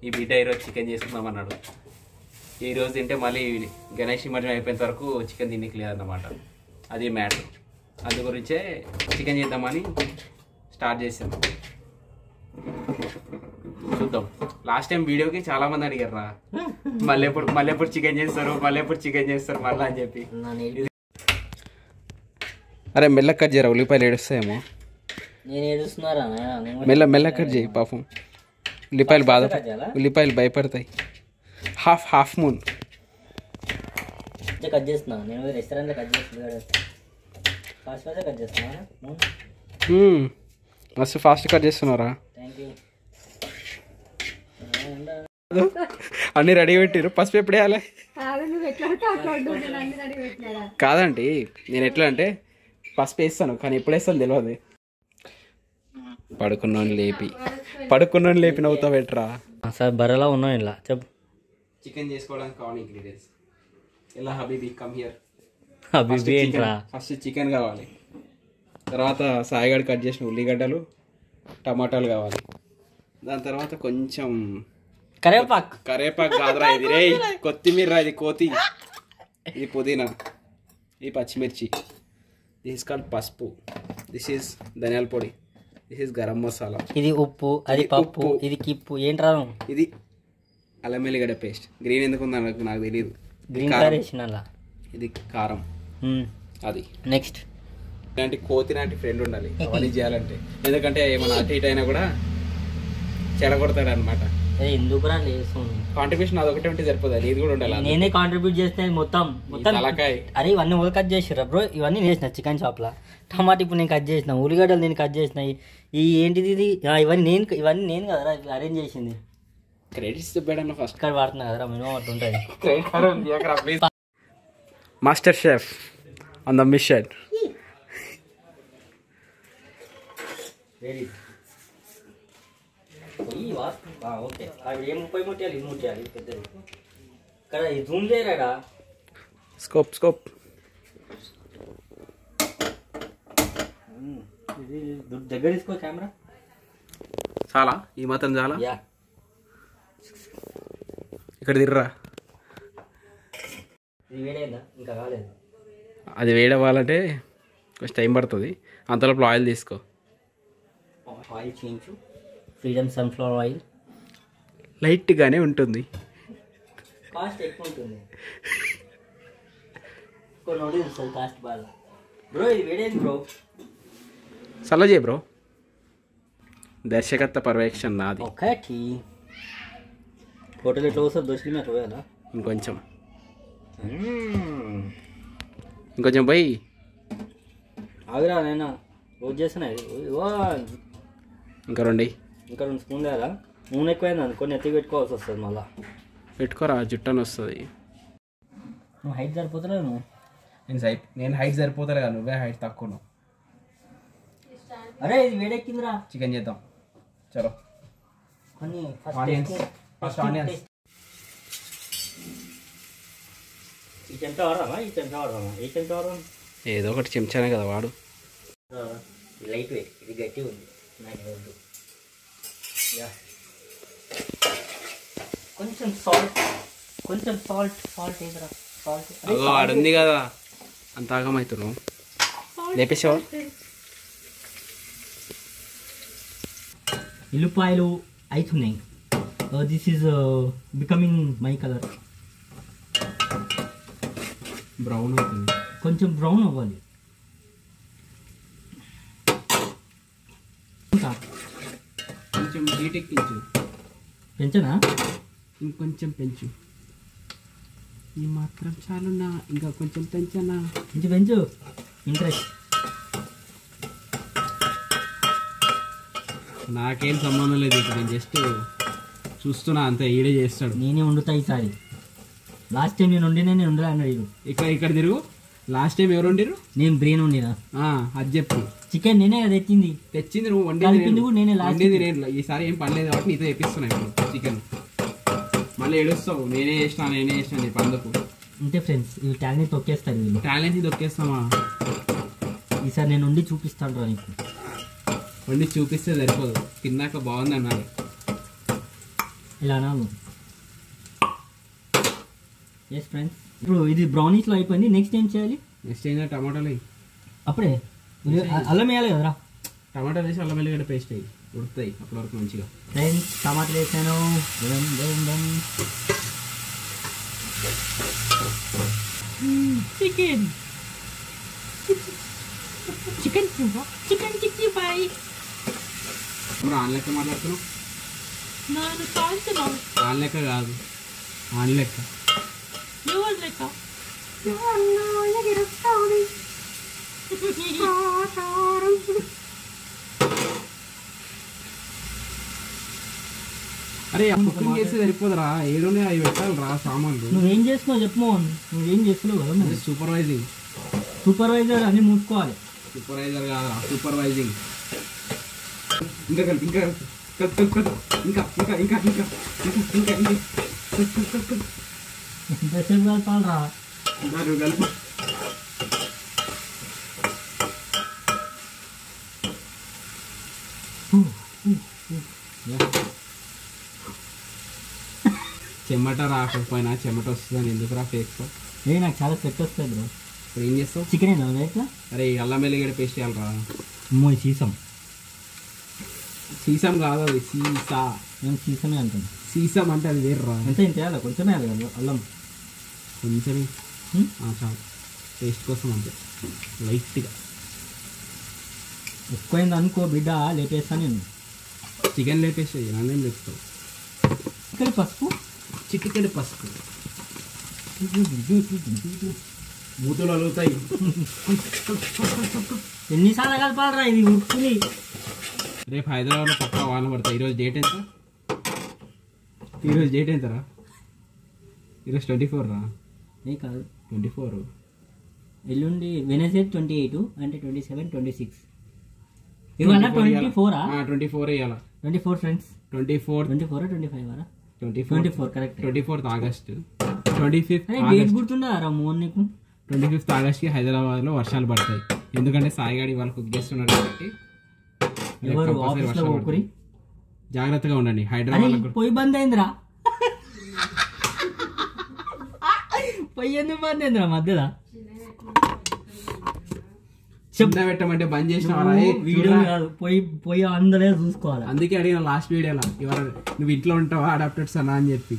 ఈ బిడ్డ ఈరోజు చికెన్ చేసుకుందాం అన్నాడు. ఈరోజు తింటే మళ్ళీ గణేష్ నిమజ్జనం అయిపోయేంత వరకు చికెన్ తినకి లేదన్నమాట. అది మ్యాటర్. అందు గురించే చికెన్ చేద్దామని స్టార్ట్ చేసాం. చూద్దాం. లాస్ట్ టైం వీడియోకి చాలా మంది అడిగారు రా, మళ్ళీ ఎప్పుడు చికెన్ చేస్తారు మళ్ళీ అని చెప్పి. అరే మెల్ల కట్ చేయరా, ఉల్లిపాయలు ఏడుస్తాయేమో. నేను ఏడుస్తున్నారా? మెల్ల కట్ చేయి పాపం. ఉల్లిపాయలు భయపడతాయి. హాఫ్ మూన్ కట్ చేస్తున్నా. నేను రెస్టారెంట్లో కట్ చేస్తున్నా. ఫాస్ట్ కట్ చేస్తున్నా. మస్తు ఫాస్ట్ కట్ చేస్తున్నారా? Thank you. అన్ని రెడీ పెట్టిరు. పసుపు ఎప్పుడు వేయాలి? కాదండి, నేను ఎట్లా అంటే పసుపు వేస్తాను కానీ ఎప్పుడు వేస్తాను తెలియదు. పడుకున్నాను లేపి నవ్వుతా పెట్టరా. సార్ బర్రెలా ఉన్నాను ఇలా చెప్పు. చికెన్ చేసుకోవడానికి కావాలి ఇంగ్రీడియంట్స్. ఎలా habibi come here. First chicken కావాలి, తర్వాత సాయిగడ్ కట్ చేసిన ఉల్లిగడ్డలు టమాటాలు కావాలి, దాని తర్వాత కొంచెం కరేపాకు కాదురా ఇది రే, కొత్తిమీర ఇది కోతి, ఇది పుదీనా, ఇది పచ్చిమిర్చి, దిస్ కాల్డ్ పసుపు, దిస్ ఈస్ ధనియాల పొడి, దిస్ ఈస్ గరం మసాలా, ఇది ఉప్పు, అది పప్పు, ఇది కిప్పు. ఏంట్రా ఇది అల్లం వెల్లిగడ్డ పేస్ట్. గ్రీన్ ఎందుకు ఉందో నాకు తెలియదు. ఇది కారం. అది నెక్స్ట్ ఇలాంటి కోతి లాంటి ఫ్రెండ్ ఉండాలి అవన్నీ చేయాలంటే. ఎందుకంటే ఏమైనా అటు ఇటు అయినా కూడా చెడగొడతాడు అనమాట. ఎందుకురా కాంట్రిబ్యూషన్ అదొకటి ఉంటే సరిపోతుంది, ఇది కూడా ఉండాలి. నేనే కాంట్రిబ్యూట్ చేస్తే మొత్తం అరే ఇవన్నీ వాళ్ళు కట్ చేసిరా బ్రో. ఇవన్నీ చేసిన చికెన్ షాప్ లా. టమాటా ఇప్పుడు నేను కట్ చేసిన, ఉల్లిగడ్డలు నేను కట్ చేసిన. ఈ ఏంటిది ఇది, ఇవన్నీ నేను కదరా అరేంజ్ చేసింది. క్రెడిట్స్ చెప్పాడన్న ఫస్ట్ ఇక్కడ వాడుతున్నా కదరా, మినిమం అట్లా ఉంటుంది. Master chef on the mission. Okay, అవి ఏ 30 ముట్టాలి, ఇది ముట్టాలి పెద్దది. ఇక్కడ జూమ్ చేయరాడా. స్కోప్ ఇది దగ్గర తీసుకో కెమెరా. చాలా ఈ మాత్రం చాలా. ఇక్కడ తిర్రా. ఇది వేడైందా? ఇంకా కాలేదు. అది వేడవ్వాలంటే కొంచెం టైం పడుతుంది. అంతలోపు ఆయిల్ తీసుకో. ఆయిల్ చేయించు. ఫ్రీడమ్ సన్ఫ్లవర్ ఆయిల్ లైట్గానే ఉంటుంది, కాస్ట్ ఎక్కువ ఉంటుంది. కొన్ని కాస్ట్ బాగా బ్రో. ఇది వేడైంది బ్రో. సలా చేయి బ్రో. దర్శకత్వ పర్యవేక్షణ నాది. ఒకటి హోటల్ ఎట్లా వస్తుంది? దోశలు అట్లా పోయాలా? ఇంకొంచెం పోయి ఆగిరా నైనా. రోజు చేస్తున్నా. ఇంకా 2 స్పూన్లు వేయాలా? నూనె ఎక్కువైంది అనుకో, ఎత్తికి పెట్టుకోవాల్సి వస్తుంది. మళ్ళీ పెట్టుకోరా, జుట్టని వస్తుంది. నువ్వు హైట్ సరిపోతలేవు. నేను హైట్ సరిపోతలే కదా, నువ్వే హైట్ తక్కువ. అరే ఇది వేడెక్కిందిరా. చికెన్ చేద్దాం చలో. First onions. ఈ చెంచా వాడదామా? ఏ చెంచా వాడదాం? ఏదో ఒకటి చెంచానే కదా వాడు. లైట్ వెయిట్, ఇది గట్టి ఉంది నాకు వద్దు. కొంచెం సాల్ట్ ఏదిరా? సాల్ట్ వాడు ఉంది కదా, అంత ఆగమవుతున్నావు. లేపేసావా? ఎల్లిపాయలు అవుతున్నాయి. This is becoming my colour. Brown అవుతుంది, కొంచెం బ్రౌన్ అవ్వాలి. కొంచెం హీట్ ఎక్కించు. పెంచనా? ఇంకొంచెం పెంచు. ఈ మాత్రం చాలున్నా, ఇంకా కొంచెం పెంచనా? పెంచు. ఇంట్రెస్ట్. నాకేం సంబంధం లేదు, ఇప్పుడు నేను జస్ట్ చూస్తున్నా అంతే. ఈడే చేస్తాడు. నేనే వండుతా ఈసారి. లాస్ట్ టైం నేను వండలే అన్నాడు. ఇక్కడ తిరుగు. లాస్ట్ టైం ఎవరు వండిరు? నేను బ్రెయిన్ వండినా. అది చెప్పు. చికెన్ నేనే కదా తెచ్చింది నువ్వు వండింది నేను. ఈసారి ఏం పనిలేదు కాబట్టి నీతో తెప్పిస్తున్నా ఇప్పుడు చికెన్. మళ్ళీ ఏడుస్తావు నేనే చేసిన చెప్పి అందుకు. అంతే ఫ్రెండ్స్, ఇవి టాలెంట్ తొక్కేస్తారు. వీళ్ళు టాలెంట్ తొక్కేస్తామా? ఈసారి నేను వండి చూపిస్తాను రా నీకు. వండి చూపిస్తే సరిపోదు, తిన్నాక బాగుంది అన్నారు. ఇలా అనాలి. ఎస్ ఫ్రెండ్స్, ఇప్పుడు ఇది బ్రౌనీస్లో అయిపోయింది. నెక్స్ట్ ఏం చేయాలి? నెక్స్ట్ ఏంటంటే టమాటాలు అప్పుడే అల్లం వేయాలి కదరా. టమాటాలు వేసి అల్లం వెల్లిగడ్డ పేస్ట్ అయ్యి ఉడుకుతాయి అప్పటి వరకు మంచిగా. ఫ్రెండ్స్ టమాటాలు వేసాను. Chicken chicken chicken 65. ఇప్పుడు ఆన్ లెక్క మాట్లాడుతున్నావు? నేను కాల్చున్నాను. ఆన్ లెక్క కాదు, ఆన్ లెక్క. ఎవరు లెక్క? అరే కుకింగ్ చేస్తే సరిపోదురా, ఏడునే అవి పెట్టాలి రా సామాన్లు. నువ్వేం చేస్తున్నావు చెప్పు. నువ్వేం చేస్తున్నావు కదా. సూపర్వైజింగ్. సూపర్వైజర్ అన్ని మూసుకోవాలి. సూపర్వైజర్ కాదురా, సూపర్వైజింగ్. ఇంకా కలిపి ఇంకా ఇంకా ఇంకా ఇంకా ఇంకా ఇంకా ఇంకా ఎంతసేపు కలపాలరా? నువ్వు కలుపు. చెమట రాకపోయినా చెమట వస్తుందని ఎందుకు రా ఫేక్? నాకు చాలా సెట్ వస్తుంది బ్రో. ఇప్పుడు ఏం చేస్తావు? చికెన్ ఏనా ఎట్లా? అరే అల్లం వెల్లిగడ్డ పేస్ట్ చేయాలరా. సీసం. సీసం కాదు అది, సీసా. నేను సీసమే అంటాను. సీసం అంటే అది వేర్రా. ఎంత ఇంత వేయాలి? కొంచెమే వేయాలి కదా అల్లం. కొంచెమే చాలు, టేస్ట్ కోసం అంతే, లైట్గా. ఎక్కువైంది అనుకో బిడ్డ, లేపేస్తాను నేను. చికెన్ లేపేసి నన్నేం లేపుతావు? చికెన్ పసుపు, చికెన్ పసుపు మూతులు అలుగుతాయి. ఎన్నిసార్లు కలపాలరా ఇది ఉడుకుని? రేపు హైదరాబాద్లో పక్కా వాన పడతాయి. ఈరోజు డేట్ ఎంత? ఈరోజు డేట్ ఎంతరా? ఈరోజు 24 రా. ఏ కాదు 24. ఎల్లుండి వెనస్డే 28 అంటే 27, 26. ఇవాళ 24. 24 వేయాలా? 24 ఫ్రెండ్స్. 24 25 వారా? 24 correct. 24th August. 25th date గుర్తుండరా మోహన్ నీకు? 25th ఆగస్ట్కి హైదరాబాద్లో వర్షాలు పడతాయి. ఎందుకంటే సాయిగాడి వాళ్ళు కుక్ చేస్తున్నారు కాబట్టి. జాగ్రత్తగా ఉండండి. హైదరాబాద్ పొయ్యి బంద్ అయిందిరా. పొయ్యి ఎందుకు బంద్ అయిందిరా మధ్యలో? చిన్న పెట్టమంటే బంద్ చేసిన వీడియో కాదు, పొయ్యి అందరే చూసుకోవాలి. అందుకే అడిగిన లాస్ట్ వీడియోలో, ఇవాళ నువ్వు ఇంట్లో ఉంటావా అడాప్టర్స్ అన్నా అని చెప్పి.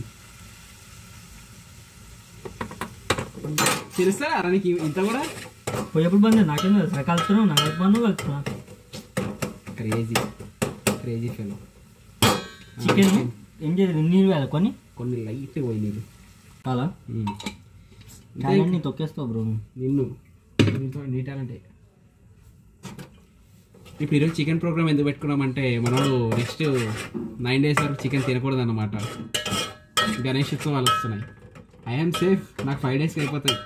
తెలుస్తారా నీకు ఇంత కూడా? పొయ్యి ఎప్పుడు బంద్? నాకేం తెలుసు. కలుపుతున్నావు, నాకు కలుపుతున్నావు, కలుపుతున్నా. Crazy fellow. చికెన్ ఏం చేయాలి? నీళ్ళు వేయాలి కొన్ని లైట్ పోయి నీళ్ళు చాలా తొక్కేస్తావు బ్రో నిన్ను. నీటాలంటే ఇప్పుడు ఈరోజు చికెన్ ప్రోగ్రామ్ ఎందుకు పెట్టుకున్నామంటే, మనోడు నెక్స్ట్ 9 days వరకు చికెన్ తినకూడదు అన్నమాట. గణేష్ ఉత్సవాలు వస్తున్నాయి. ఐఎమ్ సేఫ్, నాకు 5 days అయిపోతాయి.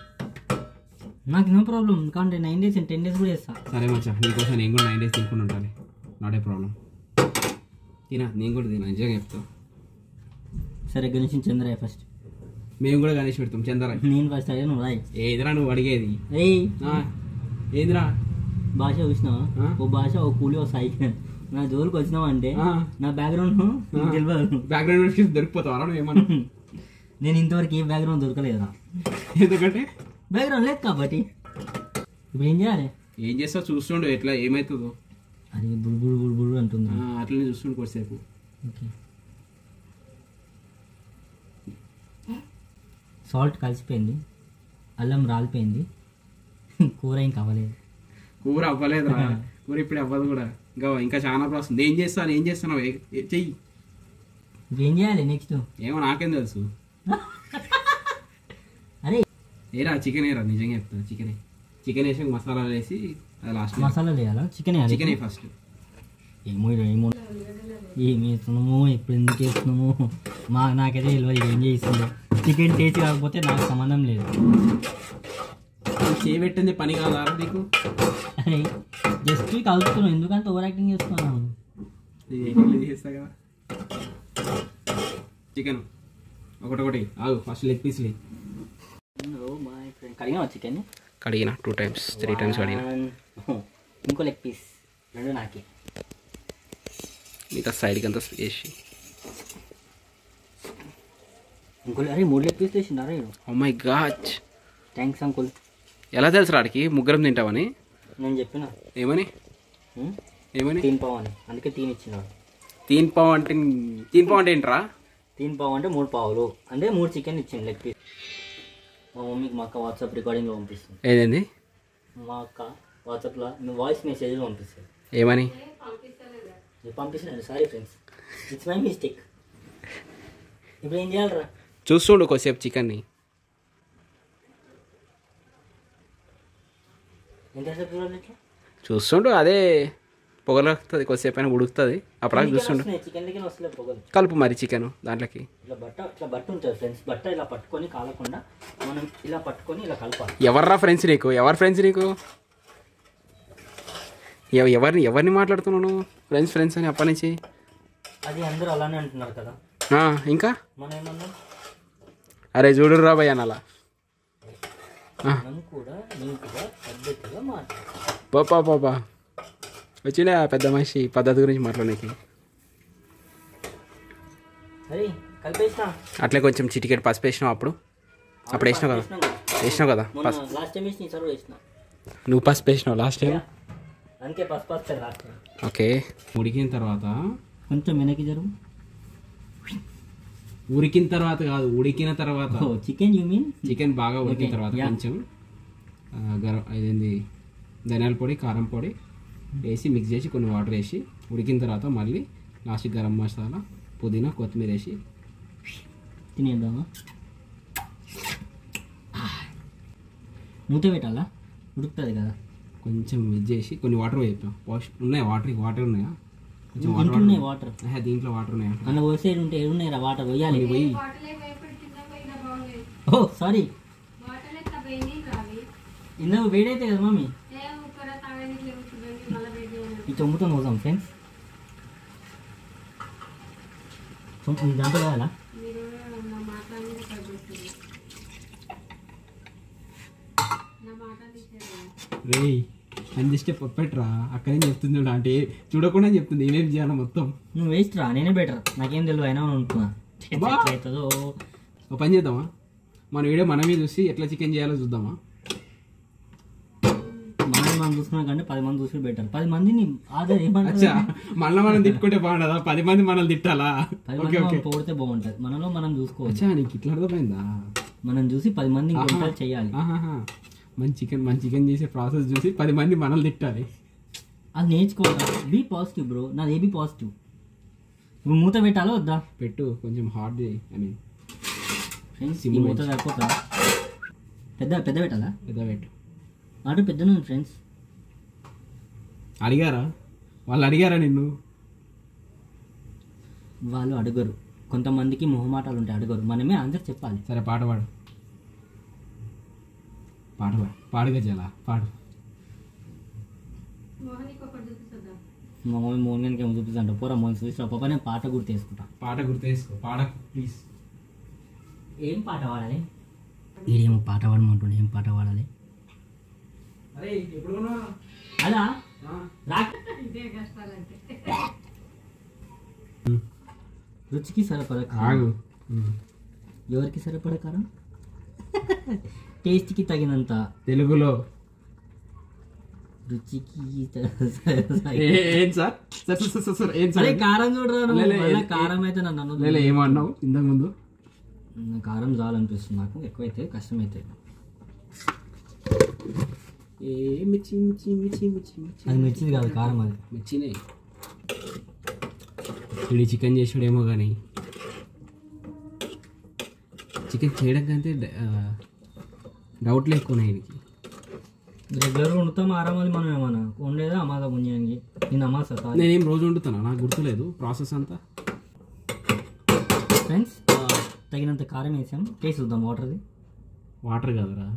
నాకు నో ప్రాబ్లం, ఎందుకంటే 9 days 10 days కూడా చేస్తా. సరే మచ్చా, నీకోసం నేను కూడా 9 days తినుకుని ఉంటాను. Not a problem. నేను కూడా తినా, నిజంగా చెప్తా. సరే గణేష్ చంద్రయ్య ఫస్ట్. మేము కూడా గణేష్ పెడతాం. చంద్రయ్య నేను ఫస్ట్. అదే నువ్వు రాయి. ఏదిరా నువ్వు అడిగేది? ఏందిరా భాష చూసినావా? ఓ భాష, ఓ కూలి, ఓ సైకిల్. నా జోలికి వచ్చినావా అంటే నా బ్యాక్గ్రౌండ్ తెలియదు. బ్యాక్గ్రౌండ్ దొరికిపోతావా నువ్వు? ఏమన్నా నేను ఇంతవరకు ఏ బ్యాక్గ్రౌండ్ దొరకలేదురా. ఎందుకంటే బ్యాక్గ్రౌండ్ లేదు కాబట్టి. ఇప్పుడు ఏం చేయాలి? ఏం చేస్తావు చూస్తుండు, ఎట్లా ఏమవుతుందో. అది బుడు బుడు బుడు అంటుంది. అట్లనే చూస్తుండు కొద్దిసేపు. ఓకే, సాల్ట్ కలిసిపోయింది, అల్లం రాలిపోయింది, కూర ఇంకా అవ్వలేదు. కూర అవ్వలేదురా, కూర ఇప్పుడు అవ్వదు కూడా. ఇంకా చాలా ప్రాసెస్. ఏం చేస్తున్నావు చెయ్యి. ఏం చేయాలి నెక్స్ట్? ఏమో నాకేం తెలుసు. అరే ఏరా చికెన్ ఏరా, నిజంగా చెప్తాను. చికెన్ వేసి మసాలాలు వేసి లాస్ట్ మసాలాలు వేయాలా? Chicken first. ఏమో ఏం వేస్తున్నాము, ఎప్పుడు ఎందుకు వేస్తున్నాము నాకైతే తెలియదు ఏం చేస్తుందో. చికెన్ టేస్ట్ కాకపోతే నాకు సంబంధం లేదు. చేయబెట్టింది పని కాదా నీకు? అరే జస్ట్ కలుపుతున్నావు, ఎందుకంటే ఓవర్ యాక్టింగ్ చేస్తున్నాను. చేస్తా కదా. చికెన్ ఒకటి ఆగు, ఫస్ట్ లెగ్ పీస్ లే. కడిగినా చికెన్? కడిగిన 2 times 3 times కడిగిన. ఇంకో లెగ్ పీస్ 2 నాకే. మిగతా సైడ్కి అంతా వేసి అంకుల్ అరే 3 లెగ్ పీస్ వేసిండారా? Oh my God, thanks uncle. ఎలా తెలుసు రాడికి ముగ్గురం తింటామని? నేను చెప్పిన ఏమని ఏమని 3 పావు అని, అందుకే 3 ఇచ్చినాడు. 3 పావు అంటే 3 పావు అంటే ఏంట్రా? 3 పావు అంటే 3 పావులు అంటే 3 చికెన్ ఇచ్చింది లెగ్ పీస్. మా మమ్మీకి మా అక్క వాట్సాప్ రికార్డింగ్లో పంపిస్తుంది. ఏదండి? మా అక్క వాట్సాప్లో వాయిస్ మెసేజ్లో పంపిస్తుంది. ఏమని పంపిస్తున్నాను? Sorry friends, it's my mistake. ఇప్పుడు ఏం చేయాలరా? చూస్తుండు కొద్దిసేపు చికెన్ని. ఎంతసేపు చూడాలి ఇట్లా? చూస్తుండు, అదే పొగలుతుంది కొద్దిసేపు అయినా ఉడుకుతుంది. అప్పుడు చూస్తుండు. చికెన్ దగ్గర వస్తలేదు పొగలు. కలుపు మరి చికెన్ దాంట్లోకి. ఇట్లా బట్ట ఉంటుంది ఫ్రెండ్స్. బట్ట ఇలా పట్టుకొని కాలకుండా మనం ఇలా పట్టుకొని ఇలా కలపాలి. ఎవర్రా ఫ్రెండ్స్ నీకు? ఎవరు ఫ్రెండ్స్ నీకు? ఎవరిని మాట్లాడుతున్నాను ఫ్రెండ్స్ ఫ్రెండ్స్ అని అప్పటి నుంచి? అది అందరూ అలానే అంటున్నారు కదా. ఇంకా మనం ఏమన్నా అరే చూడు రా భయ్ అనాలా? మనం కూడా నీట్గా పద్ధతిగా మాట్లాడాలి. పాపా వచ్చిలే ఆ పెద్ద మనిషి పద్ధతి గురించి మాట్లాడడానికి. సరే కలిపేసిన. అట్లే కొంచెం చిటికెట్ పసుపు వేసినావు. అప్పుడు వేసినావు కదా లాస్ట్ టైం వేసిన, ఈసారి వేసిన. నువ్వు పసుపు వేసినావు లాస్ట్ టైం, అందుకే పసుపు వస్తుంది లాస్ట్ టైం. ఓకే. ఉడికిన తర్వాత కొంచెం వెనక్కి జరుగు. ఉడికిన తర్వాత కాదు, ఉడికిన తర్వాత. Chicken you mean? చికెన్ బాగా ఉడికిన తర్వాత కొంచెం ఇదేంది ధనియాల పొడి కారం పొడి వేసి మిక్స్ చేసి కొన్ని వాటర్ వేసి ఉడికిన తర్వాత మళ్ళీ లాస్ట్ గరం మసాలా పుదీనా కొత్తిమీర వేసి తినేద్దామా? మూత పెట్టాలా? ఉడుకుతుంది కదా. కొంచెం మిక్స్ చేసి కొన్ని వాటర్ వేపాం. ఉన్నాయా వాటర్ ఉన్నాయా? కొంచెం వాటర్ దీంట్లో వాటర్ ఉన్నాయా? అన్న పోసే ఉంటే ఏడున్నాయి వాటర్ పోయాలి. పోయి ఓ సారీ, ఇందాక వేడైతే కదా మమ్మీ. ఈ చొమ్ముతో పోదాం ఫ్రెండ్స్. దాంట్లో కావాలా? రే అని జస్ట్ పెట్టరా అక్కడే చెప్తుంది అంటే చూడకుండా చెప్తుంది ఏమేమి చేయాలి మొత్తం. నువ్వు వేస్ట్ రా, నేనే బెటర్. నాకేం తెలియదు అయినా అనుకున్నా. అవుతుందో ఒక పని చేద్దామా, మన వీడియో మనమే చూసి ఎట్లా చికెన్ చేయాలో చూద్దామా? మనం చూసుకున్నా కంటే 10 మంది చూసి బెటర్. 10 మందిని ఆధార్ ఏమన్నా మళ్ళీ మనం తిట్టుకుంటే బాగుంటుందా? 10 మంది మనల్ని తిట్టాలా? 10 మంది పోడితే బాగుంటుంది. మనలో మనం చూసుకోవచ్చు. నీకు ఇట్లా అర్థమైందా? మనం చూసి 10 మంది చేయాలి. మన చికెన్ చేసే ప్రాసెస్ చూసి 10 మంది మనల్ని తిట్టాలి. అది నేర్చుకోవాలి. బీ పాజిటివ్ బ్రో, నాది ఏబీ పాజిటివ్. ఇప్పుడు మూత పెట్టాలో వద్దా? పెట్టు, కొంచెం హార్డ్. ఫ్రెండ్స్ ఈ మూత సరిపోతా? పెద్ద పెట్టాలా? పెద్ద పెట్టు. ఆటో పెద్దనే ఉంది ఫ్రెండ్స్. వాళ్ళు అడిగారా నిన్ను? వాళ్ళు అడగరు. కొంతమందికి మొహమాటాలు ఉంటాయి, అడగరు. మనమే ఆన్సర్ చెప్పాలి. సరే పాట పాడుగా చాలా పాడు. మా మమ్మీ మోహన్ గారికి ఏమో చూపిస్తుంట. పోరా మోహన్ చూసి పాప నేను పాట గుర్తేసుకుంటా. ప్లీజ్. ఏం పాట పాడాలి? వీడేమో పాట పాడమంటుండే. ఏం పాట పాడాలి? అలా రుచికి సరిపడ కారం. ఎవరికి సరిపడ కారం? టేస్ట్కి తగినంత. తెలుగులో రుచికి కారం చూడరా. కారం అయితే నన్ను ఏమన్నావు ఇంతకు ముందు? కారం చాలనిపిస్తుంది నాకు. ఎక్కువైతే కష్టమైతే. అది మిర్చిది కాదు, కారం. అది మిర్చినే. ఇది చికెన్ చేసాడేమో కానీ చికెన్ చేయడం కంటే డౌట్లు ఎక్కువ ఉన్నాయి. రెగ్యులర్గా వండుతాం. ఆరామాలి మనం ఏమన్నా వండేదా అమాసా పుణ్యానికి? నేను అమాసా నేనేం రోజు వండుతాను, నాకు గుర్తులేదు ప్రాసెస్ అంతా. ఫ్రెండ్స్ తగినంత కారం వేసాం. టేస్ట్ చూద్దాం. వాటర్ కదరా,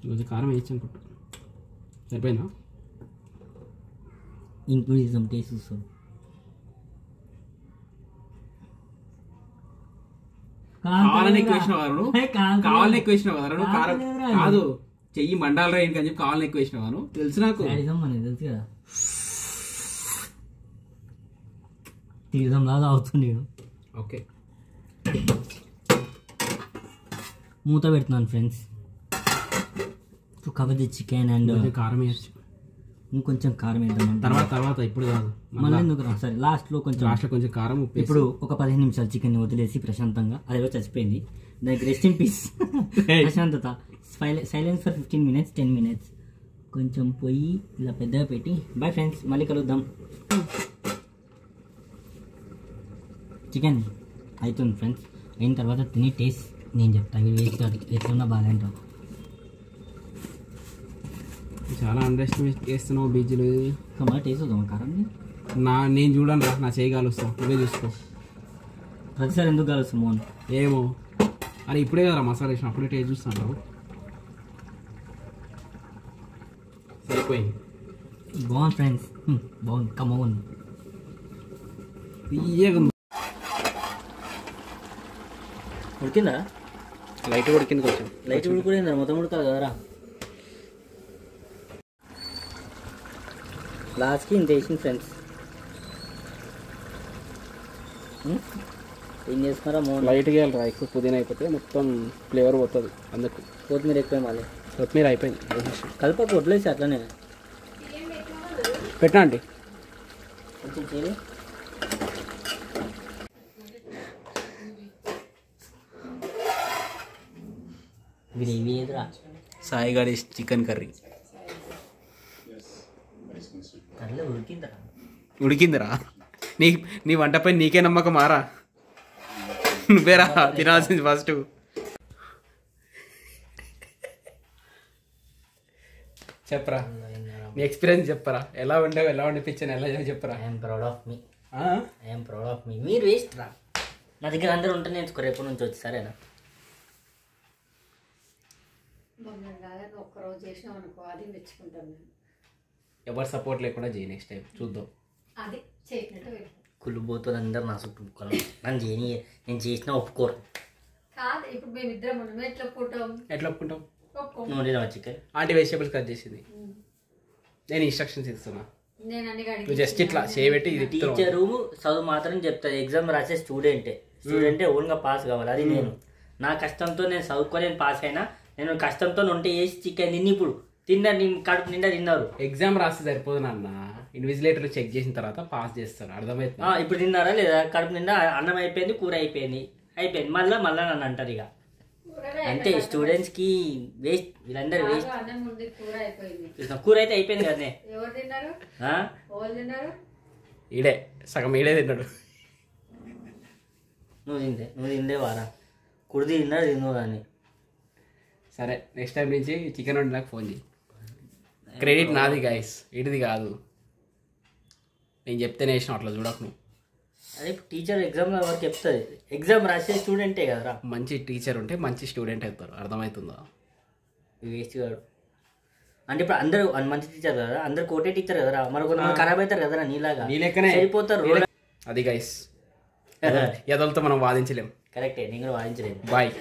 ఈరోజు కారం వేసి అనుకుంటా. సరిపోయిందా? ఇంక్లూడ్ చేద్దాం. టేస్ట్ చూస్తాం. కావాలని ఎక్కువ వేసిన కాదు, చెయ్యి మండాలరా ఏంటి అని చెప్పి కావాలని ఎక్కువ వేసినవాను. తెలుసు నాకు, తెలుసు కదా. తీర్థం లాగా అవుతుంది. ఓకే, మూత పెడుతున్నాను friends. To cover the chicken and కారం వేయచ్చు. ఇంకొంచెం కారం వేద్దాం తర్వాత ఇప్పుడు కాదు, మళ్ళీ ఎందుకు రా సరే లాస్ట్లో కొంచెం కారం ఉప్పు. ఇప్పుడు ఒక 15 నిమిషాలు చికెన్ వదిలేసి ప్రశాంతంగా, అదేదో చచ్చిపోయింది దానికి రెస్ట్ ఇన్ పీస్ ప్రశాంతత. Silence for 15 minutes 10 minutes. కొంచెం పొయ్యి ఇలా పెద్దగా పెట్టి. బాయ్ ఫ్రెండ్స్, మళ్ళీ కలుద్దాం. చికెన్ అవుతుంది ఫ్రెండ్స్. అయిన తర్వాత తిని టేస్ట్ నేను చెప్తాను. ఇవి వేస్ట్ కాదు, ఎట్లున్నా బాగాలేంటావు. చాలా అండర్ ఎస్టిమేట్ చేస్తున్నావు బీచ్లు. బాగా టేస్ట్ వద్దాం కారం. నేను చూడను రా, నా చేయగాలు వస్తావు, నువ్వే చూసుకో. ప్రతిసారి ఎందుకు కలుస్తాం మోహన్? ఏమో అరే ఇప్పుడే కదా మసాలా వేసిన, అప్పుడే టేస్ట్ చూస్తాను. సరిపోయింది. బాగుంది ఫ్రెండ్స్, బాగుంది. కమ్మన్ ఉడికిందా? లైట్ ఉడికింది, కొంచెం లైట్ ఉడికిందా? మొత్తం ఉడకాలి కదరా. లాస్ట్కి ఇంత వేసింది ఫ్రెండ్స్. ఏం చేస్తున్నారా మోహన్? లైట్గా వెళ్ళరా, ఎక్కువ పుదీనా అయిపోతే మొత్తం ఫ్లేవర్ పోతుంది. అందుకు కొత్తిమీర ఎక్కువ మళ్ళీ. కొత్తిమీర అయిపోయింది, కలపకు వదిలేసి అట్లనే పెట్టా అండి. కొంచెం చేయి. గ్రేవీ ఏదిరా? సాయిగాడి చికెన్ కర్రీ. కర్రీ ఉడికిందిరా. ఉడికిందిరా? నీ వంటపై నీకే నమ్మకం మారా? నువ్వేరా తినాల్సింది ఫస్ట్. చెప్పరా నీ ఎక్స్పీరియన్స్, చెప్పరా ఎలా ఉండవు, ఎలా వండిపించాను, ఎలా చెప్పరా. ఐఎమ్ ప్రౌడ్ ఆఫ్ మీ. మీరు వేస్ట్ రా. నా దగ్గర అందరూ ఉంటే నేర్చుకో రేపు నుంచి వచ్చి, సరేనా? ఒక్కరోజు చేసినాం అనుకో, అది మెచ్చుకుంటాను. ఎవరు సపోర్ట్ లేకుండా చేయి, నెక్స్ట్ టైం చూద్దాం. అది చేసినట్టు కుళ్ళిపోతుంది అందరు నా చుట్టూ. నన్ను చేయని, నేను చేసినా ఒప్పుకోరు. కాదు, ఇప్పుడు మేమిద్దరం మనం ఎట్లా ఒప్పుకుంటాం? నువ్వు నేను చికెన్ ఆంటీ వెజిటేబుల్స్ కట్ చేసింది, నేను ఇన్స్ట్రక్షన్స్ ఇస్తున్నా. నువ్వు జస్ట్ ఇట్లా చేయబెట్టి. ఇది టీచరు చదువు మాత్రం చెప్తాది, ఎగ్జామ్ రాసే స్టూడెంటే ఓన్గా పాస్ కావాలి. అది నేను నా కష్టంతో నేను చదువుకొని పాస్ అయినా, నేను కష్టంతో వంట చేసి చికెన్ తిని ఇప్పుడు తిన్నారు, కడుపు నిండా తిన్నారు. ఎగ్జామ్ రాస్తే సరిపోదు నాన్న, ఇన్విజిలేటర్ చెక్ చేసిన తర్వాత పాస్ చేస్తారు, అర్థమవుతుంది. ఇప్పుడు తిన్నారా లేదా? కడుపు నిండా అన్నం అయిపోయింది, కూర అయిపోయింది, మళ్ళీ నన్ను అంటారు. ఇక అంటే స్టూడెంట్స్ కి వేస్ట్, వీళ్ళందరూ వేస్ట్. కూర అయితే అయిపోయింది కదనే. ఈడే సగం ఈడే తిన్నాడు. నువ్వు తిందే వారా, కుడిది తిన్నాడు తిన్నావు కానీ. సరే నెక్స్ట్ టైం నుంచి చికెన్ వండి నాకు ఫోన్ చేయి. క్రెడిట్ నాది గైస్, ఇటుది కాదు. నేను చెప్తేనే వేసిన, అట్లా చూడకు నువ్వు. అదే టీచర్ ఎగ్జామ్లో వరకు చెప్తుంది, ఎగ్జామ్ రాసే స్టూడెంటే కదరా. మంచి టీచర్ ఉంటే మంచి స్టూడెంట్ అవుతారు, అర్థమవుతుందా? వేస్ట్ కాదు అంటే ఇప్పుడు అందరూ మంచి టీచర్ కదా, అందరికి ఒకటే టీచర్ కదరా. మరి కొంతమంది ఖరాబ్ అవుతారు కదరా, నీలాగా సరిపోతారు. అది గైస్, ఎదలతో మనం వాదించలేం. కరెక్టే, నేను కూడా వాదించలేను. బాయ్.